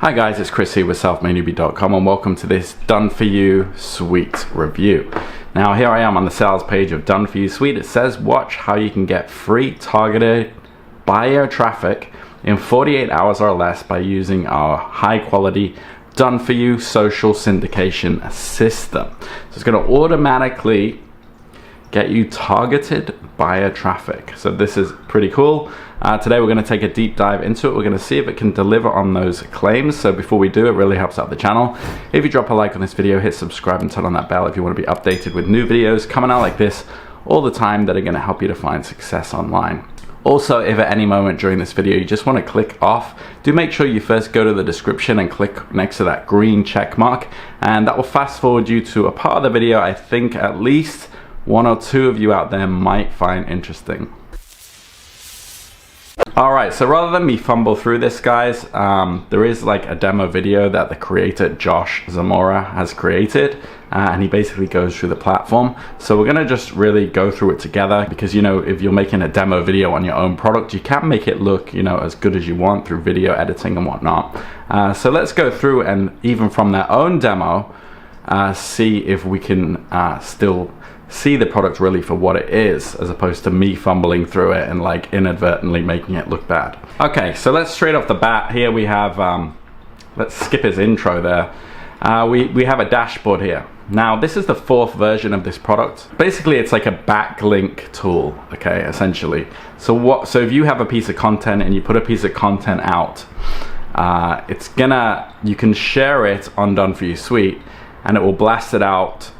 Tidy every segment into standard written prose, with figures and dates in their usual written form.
Hi guys, it's Chris here with selfmadenewbie.com and welcome to this Done For You Suite review. Now here I am on the sales page of Done For You Suite. It says watch how you can get free targeted buyer traffic in 48 hours or less by using our high quality Done For You social syndication system. So it's going to automatically get you targeted buyer traffic. So this is pretty cool. Today we're going to take a deep dive into it. We're going to see if it can deliver on those claims. So before we do, it really helps out the channel if you drop a like on this video, hit subscribe and turn on that bell if you want to be updated with new videos coming out like this all the time that are going to help you to find success online. Also, if at any moment during this video you just want to click off, do make sure you first go to the description and click next to that green check mark, and that will fast forward you to a part of the video I think at least one or two of you out there might find interesting. Alright, so rather than me fumble through this, guys, there is like a demo video that the creator Josh Zamora has created, and he basically goes through the platform. So we're gonna just really go through it together, because you know, if you're making a demo video on your own product, you can make it look, you know, as good as you want through video editing and whatnot. So let's go through and even from their own demo, see if we can still see the product really for what it is, as opposed to me fumbling through it and like inadvertently making it look bad. Okay, so let's straight off the bat here we have, let's skip his intro there. We have a dashboard here. Now this is the 4th version of this product. Basically it's like a backlink tool, okay, essentially. So if you have a piece of content and you put a piece of content out, you can share it on Done For You Suite and it will blast it out.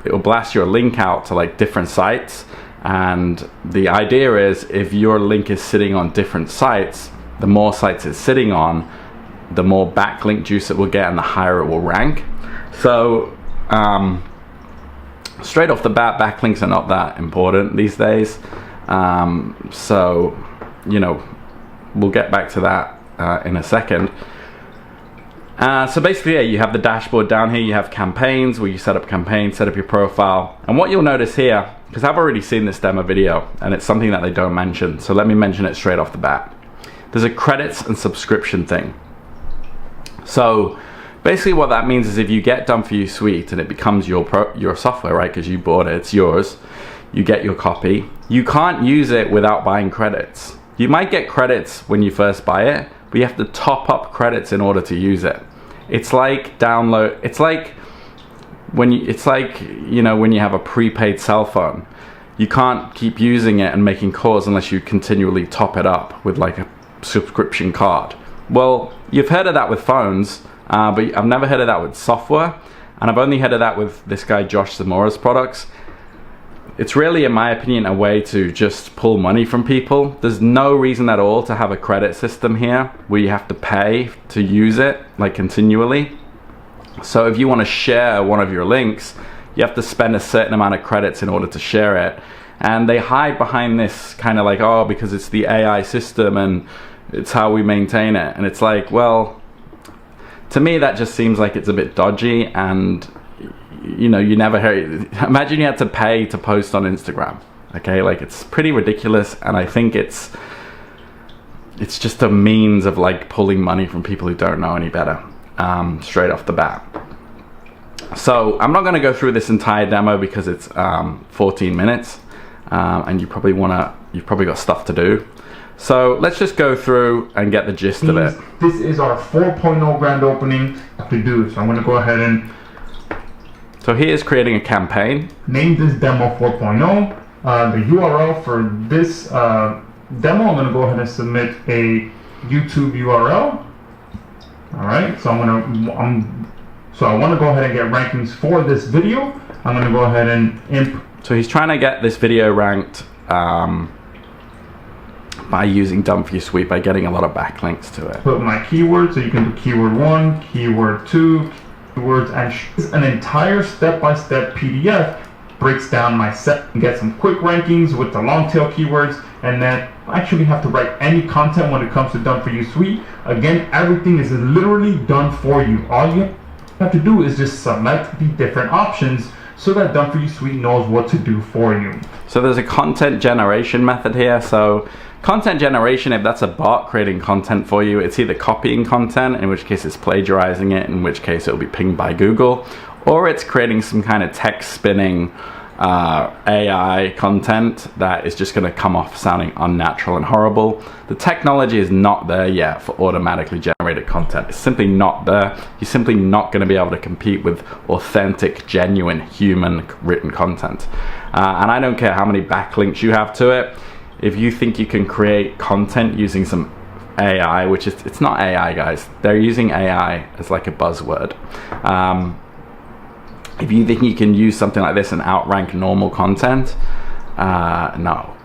It will blast your link out to like different sites, and the idea is if your link is sitting on different sites, the more sites it's sitting on, the more backlink juice it will get and the higher it will rank. So straight off the bat, backlinks are not that important these days, so you know, we'll get back to that in a second. So basically, yeah, you have the dashboard down here. You have campaigns where you set up campaigns, set up your profile. And what you'll notice here, because I've already seen this demo video and it's something that they don't mention, so let me mention it straight off the bat. There's a credits and subscription thing. So basically what that means is if you get Done For You Suite and it becomes your software, right, because you bought it, it's yours, you get your copy, you can't use it without buying credits. You might get credits when you first buy it, but you have to top up credits in order to use it. It's like it's like when you have a prepaid cell phone. You can't keep using it and making calls unless you continually top it up with like a subscription card. Well, you've heard of that with phones, but I've never heard of that with software, and I've only heard of that with this guy Josh Zamora's products. It's really, in my opinion, a way to just pull money from people. There's no reason at all to have a credit system here where you have to pay to use it, like continually. So if you want to share one of your links, you have to spend a certain amount of credits in order to share it. And they hide behind this kind of like, oh, because it's the AI system and it's how we maintain it. And it's like, well, to me that just seems like it's a bit dodgy, and you know, you never heard. Imagine you had to pay to post on Instagram. Okay, like it's pretty ridiculous, and I think it's just a means of like pulling money from people who don't know any better, straight off the bat. So I'm not going to go through this entire demo because it's 14 minutes, and you've probably got stuff to do. So let's just go through and get the gist of it. This is our 4.0 grand opening to do. So I'm going to go ahead and. So here's creating a campaign. Name this demo 4.0. The URL for this demo, I'm going to go ahead and submit a YouTube URL. All right. So I want to go ahead and get rankings for this video. I'm going to go ahead and So he's trying to get this video ranked by using Done For You Suite, by getting a lot of backlinks to it. Put my keywords, so you can do keyword 1, keyword 2. Words, and an entire step-by-step PDF breaks down my set and get some quick rankings with the long tail keywords, and then I actually have to write any content when it comes to Done For You Suite. Again, everything is literally done for you. All you have to do is just select the different options so that Done For You Suite knows what to do for you. So there's a content generation method here. So Content generation, if that's a bot creating content for you, it's either copying content, in which case it's plagiarizing it, in which case it'll be pinged by Google, or it's creating some kind of text spinning AI content that is just going to come off sounding unnatural and horrible. The technology is not there yet for automatically generated content. It's simply not there. You're simply not going to be able to compete with authentic, genuine, human written content. And I don't care how many backlinks you have to it. If you think you can create content using some AI, which is, it's not AI, guys. They're using AI as like a buzzword. If you think you can use something like this and outrank normal content, no.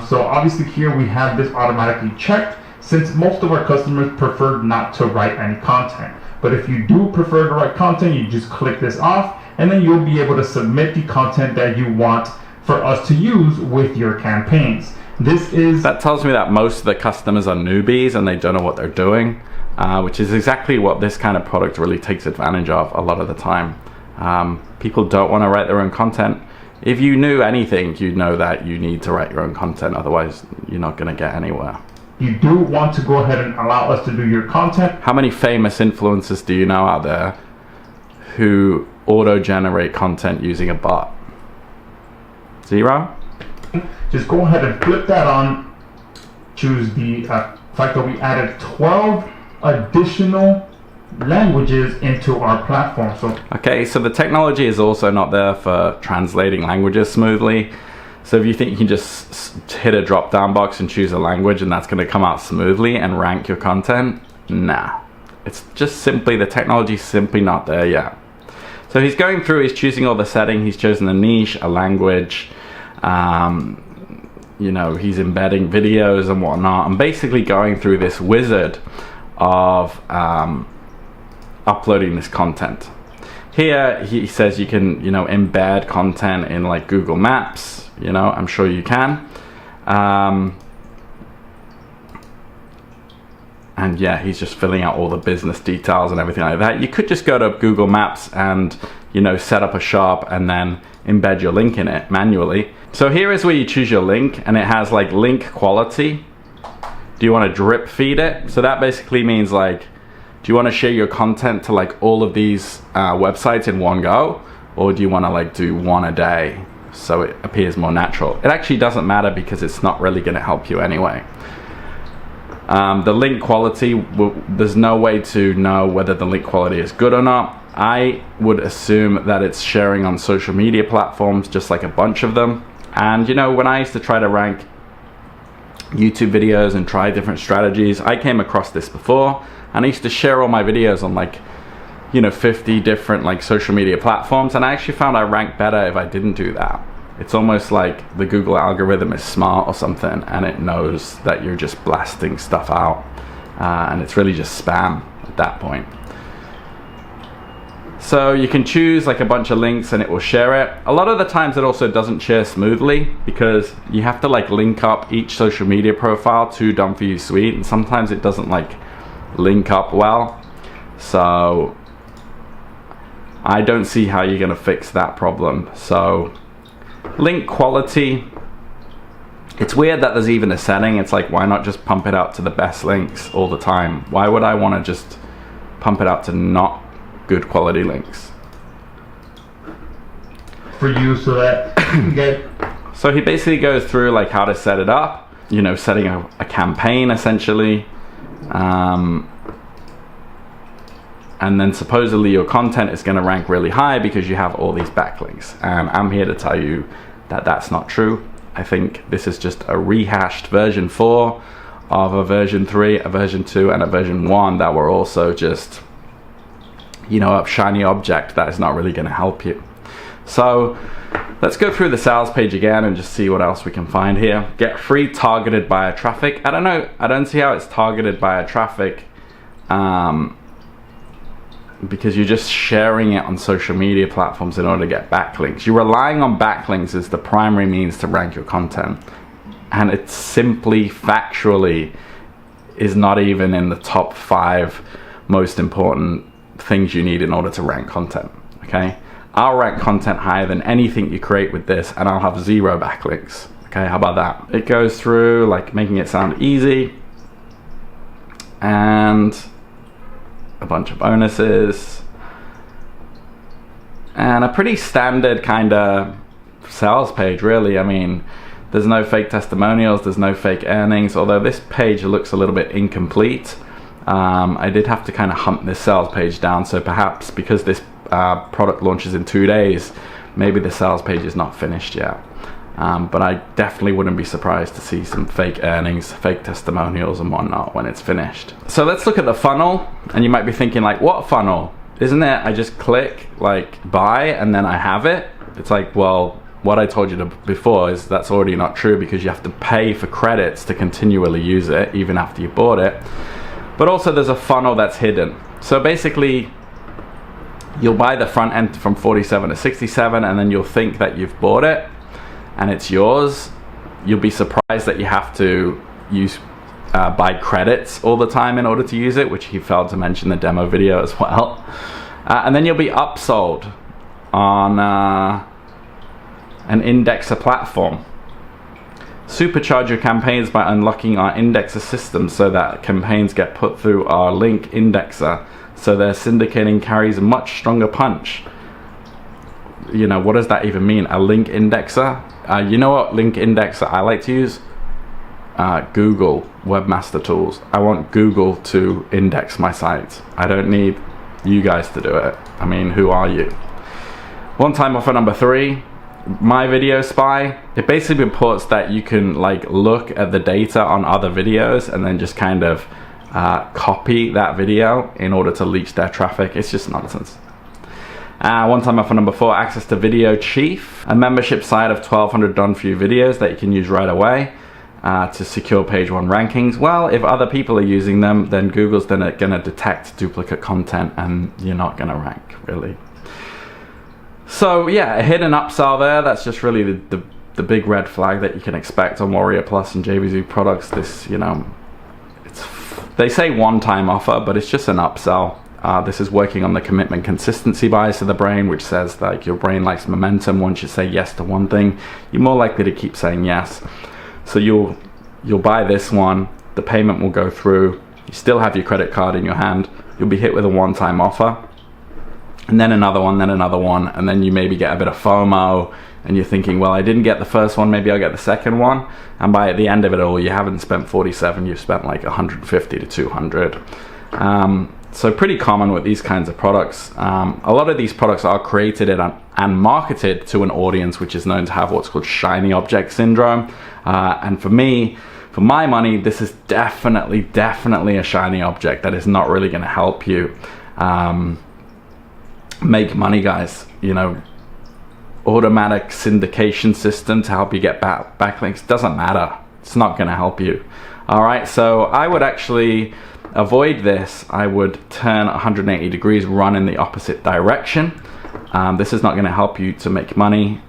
So obviously here we have this automatically checked, since most of our customers prefer not to write any content. But if you do prefer to write content, you just click this off, and then you'll be able to submit the content that you want for us to use with your campaigns. That tells me that most of the customers are newbies and they don't know what they're doing. Which is exactly what this kind of product really takes advantage of a lot of the time. People don't want to write their own content. If you knew anything, you'd know that you need to write your own content, otherwise you're not going to get anywhere. You do want to go ahead and allow us to do your content. How many famous influencers do you know out there who auto-generate content using a bot? 0? Just go ahead and flip that on. Choose the fact that we added 12 additional languages into our platform. Okay, so the technology is also not there for translating languages smoothly. So if you think you can just hit a drop down box and choose a language and that's going to come out smoothly and rank your content, nah. It's just simply, the technology is simply not there yet. So he's going through, he's choosing all the settings, he's chosen a niche, a language, you know, he's embedding videos and whatnot, and basically going through this wizard of uploading this content. Here he says you can, you know, embed content in like Google Maps. You know, I'm sure you can. And yeah, he's just filling out all the business details and everything like that. You could just go to Google Maps and, you know, set up a shop and then embed your link in it manually. So here is where you choose your link, and it has like link quality. Do you want to drip feed it? So that basically means like, do you want to share your content to like all of these websites in one go? Or do you want to like do one a day so it appears more natural? It actually doesn't matter because it's not really going to help you anyway. The link quality, there's no way to know whether the link quality is good or not. I would assume that it's sharing on social media platforms, just like a bunch of them. And you know, when I used to try to rank YouTube videos and try different strategies, I came across this before, and I used to share all my videos on like, you know, 50 different like social media platforms, and I actually found I ranked better if I didn't do that. It's almost like the Google algorithm is smart or something, and it knows that you're just blasting stuff out, and it's really just spam at that point. So you can choose like a bunch of links and it will share it. A lot of the times it also doesn't share smoothly because you have to like link up each social media profile to DFY Suite, and sometimes it doesn't like link up well. So I don't see how you're gonna fix that problem. So link quality, it's weird that there's even a setting. It's like, why not just pump it out to the best links all the time? Why would I want to just pump it out to not good quality links for you, so that you can get... So he basically goes through like how to set it up, you know, setting a campaign essentially, and then supposedly your content is going to rank really high because you have all these backlinks, and I'm here to tell you that that's not true. I think this is just a rehashed version 4 of a version 3, a version 2, and a version 1 that were also just, you know, a shiny object that is not really going to help you. So let's go through the sales page again and just see what else we can find here. Get free targeted buyer traffic. I don't know, I don't see how it's targeted buyer traffic, because you're just sharing it on social media platforms in order to get backlinks. You're relying on backlinks as the primary means to rank your content, and it simply factually is not even in the top 5 most important things you need in order to rank content. Okay, I'll rank content higher than anything you create with this, and I'll have 0 backlinks. Okay, how about that? It goes through like making it sound easy, and a bunch of bonuses, and a pretty standard kind of sales page, really. I mean, there's no fake testimonials, there's no fake earnings, although this page looks a little bit incomplete. I did have to kind of hunt this sales page down, so perhaps because this product launches in 2 days, maybe the sales page is not finished yet. But I definitely wouldn't be surprised to see some fake earnings, fake testimonials and whatnot when it's finished. So let's look at the funnel, and you might be thinking like, what funnel? Isn't it I just click like buy and then I have it? It's like, well, what I told you before is that's already not true, because you have to pay for credits to continually use it even after you bought it. But also there's a funnel that's hidden. So basically you'll buy the front end from 47 to 67, and then you'll think that you've bought it and it's yours. You'll be surprised that you have to use buy credits all the time in order to use it, which he failed to mention in the demo video as well. And then you'll be upsold on an indexer platform. Supercharge your campaigns by unlocking our indexer system so that campaigns get put through our link indexer, so their syndicating carries a much stronger punch. You know, what does that even mean? A link indexer? You know what link indexer I like to use? Google Webmaster Tools. I want Google to index my site. I don't need you guys to do it. I mean, who are you? One-time offer number 3. My Video Spy. It basically reports that you can like look at the data on other videos and then just kind of copy that video in order to leech their traffic. It's just nonsense. One-time offer number 4, access to Video Chief, a membership site of 1,200 done-for-you videos that you can use right away to secure page 1 rankings. Well, if other people are using them, then Google's then gonna detect duplicate content and you're not gonna rank, really. So yeah, a hidden upsell there. That's just really the big red flag that you can expect on Warrior Plus and JVZoo products. This, you know, they say one-time offer, but it's just an upsell. This is working on the commitment consistency bias of the brain, which says like your brain likes momentum. Once you say yes to one thing, you're more likely to keep saying yes. So you'll buy this one, the payment will go through, you still have your credit card in your hand, you'll be hit with a one-time offer, and then another one, and then you maybe get a bit of FOMO, and you're thinking, well, I didn't get the first one, maybe I'll get the second one, and by the end of it all, you haven't spent 47, you've spent like 150 to 200. So pretty common with these kinds of products. A lot of these products are created and marketed to an audience which is known to have what's called shiny object syndrome. And for me, for my money, this is definitely a shiny object that is not really going to help you make money, guys. You know, automatic syndication system to help you get backlinks doesn't matter. It's not going to help you. All right, so I would actually avoid this. I would turn 180 degrees, run in the opposite direction. This is not going to help you to make money.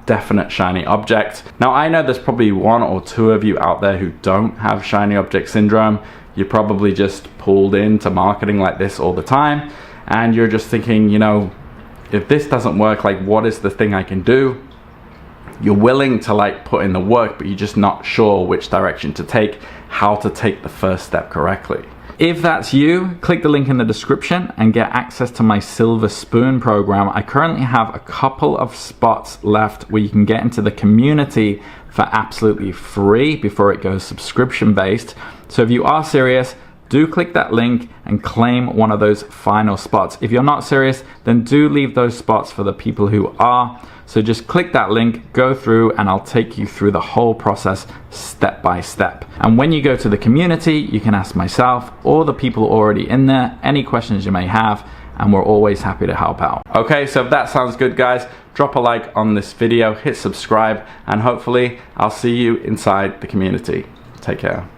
Definite shiny object. Now I know there's probably 1 or 2 of you out there who don't have shiny object syndrome. You're probably just pulled into marketing like this all the time, and you're just thinking, you know, if this doesn't work, like what is the thing I can do? You're willing to like put in the work, but you're just not sure which direction to take, how to take the first step correctly. If that's you, click the link in the description and get access to my Silver Spoon program. I currently have a couple of spots left where you can get into the community for absolutely free before it goes subscription based. So if you are serious, do click that link and claim one of those final spots. If you're not serious, then do leave those spots for the people who are. So just click that link, go through, and I'll take you through the whole process step by step. And when you go to the community, you can ask myself or the people already in there any questions you may have, and we're always happy to help out. Okay, so if that sounds good, guys, drop a like on this video, hit subscribe, and hopefully I'll see you inside the community. Take care.